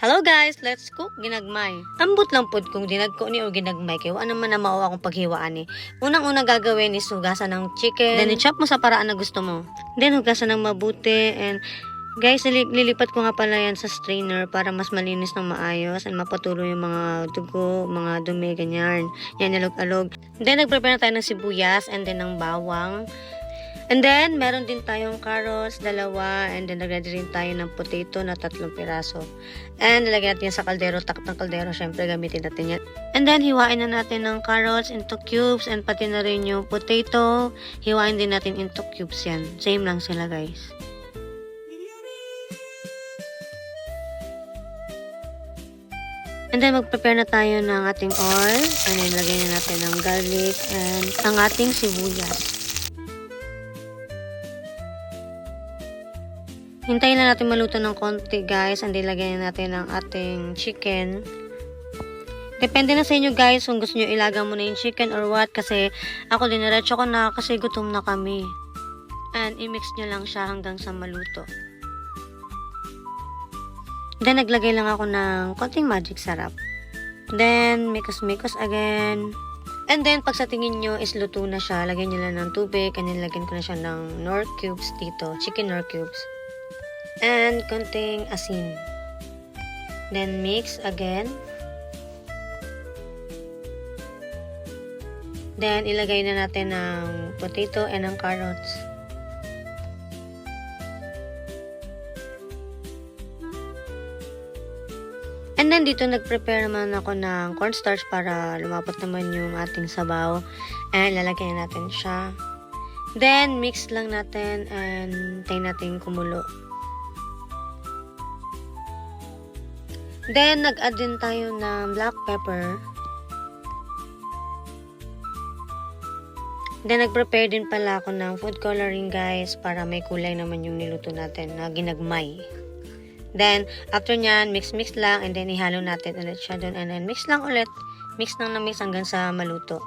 Hello guys, let's cook ginagmay. Ambot lang pod kung dinagko ni o ginagmay kay wala naman na mao akong paghiwaan ni. Unang-una gagawin is hugasan ng chicken. Then i-chop mo sa paraan na gusto mo. Then hugasan ng mabuti and guys, lilipat ko nga pala yan sa strainer para mas malinis ng maayos and mapatuloy yung mga dugo, mga dumi, ganyan. Yan, alog-alog. Then nagprepare na tayo ng sibuyas and then ng bawang. And then, meron din tayong carrots, 2, and then nagready rin tayo ng potato na 3 piraso. And nilagyan natin yan sa kaldero, takip ng kaldero, syempre gamitin natin yan. And then, hiwain na natin ng carrots into cubes and pati na rin yung potato, hiwain din natin into cubes yan. Same lang sila guys. And then, mag-prepare na tayo ng ating oil. And then, lagyan na natin ng garlic and ang ating sibuyas. Hintayin na natin maluto ng konti guys. And then, lagyan na natin ang ating chicken. Depende na sa inyo guys kung gusto nyo ilaga mo na yung chicken or what. Kasi ako diniretso ko na kasi gutom na kami. And i-mix nyo lang siya hanggang sa maluto. Then, naglagay lang ako ng konting magic sarap. Then, mikos-mikos again. And then, pag sa tingin nyo is luto na siya, lagyan nyo lang ng tubig. And then, lagyan ko na siya ng Knorr cubes dito. Chicken Knorr cubes. And konting asin. Then, mix again. Then, ilagay na natin ng potato and ng carrots. And then, dito nag-prepare naman ako ng cornstarch para lumapot naman yung ating sabaw. And lalagyan natin siya. Then, mix lang natin and tayo natin kumulo. Then, nag-add din tayo ng black pepper. Then, nag-prepare din pala ako ng food coloring guys para may kulay naman yung niluto natin na ginagmay. Then, after nyan, mix-mix lang and then ihalo natin ulit siya doon and then mix lang ulit. Mix lang na mix hanggang sa maluto.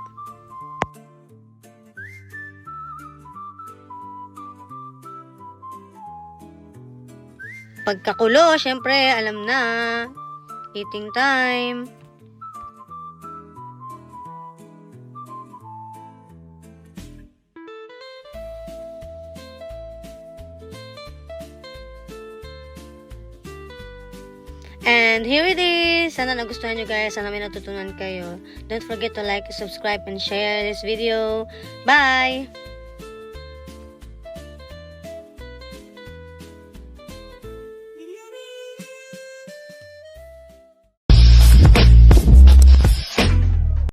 Pagkakulo, syempre, alam na. Eating time. And here it is. Sana nagustuhan nyo guys. Sana may natutunan kayo. Don't forget to like, subscribe, and share this video. Bye!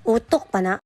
Utok pa na.